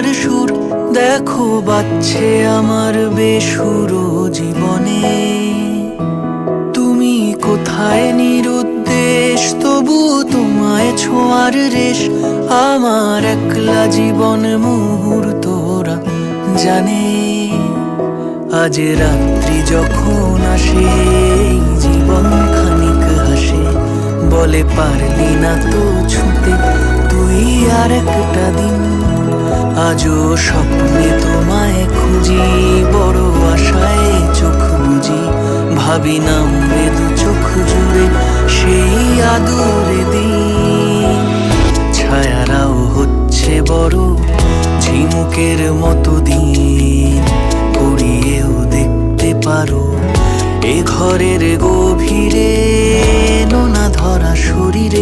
হাজার সুর দেখো বাজছে আমার বেসুর জীবনে। তুমি কোথায় নিরুদ্দেশ, তবু তোমায় ছোঁয়ার রেশ আমার একলা জীবন মুহূর্তরা জানে। আজ রাত্রি যখন আসে এই জীবন খানিক হাসে, বলে পারলি না তো ছুতে তুই আর একটা দিন। আজও স্বপ্নে তোমায় খুঁজি, বড় আশায় চোখ বুঝি, ভাবি নামবে দু চোখ জুড়ে সেই আদরে দিন। ছায়ারাও হচ্ছে বড় ঝিনুকের মতো দিন, কুড়িয়েও দেখতে পারো এ ঘরের গভীরে নোনা ধরা শরীরে।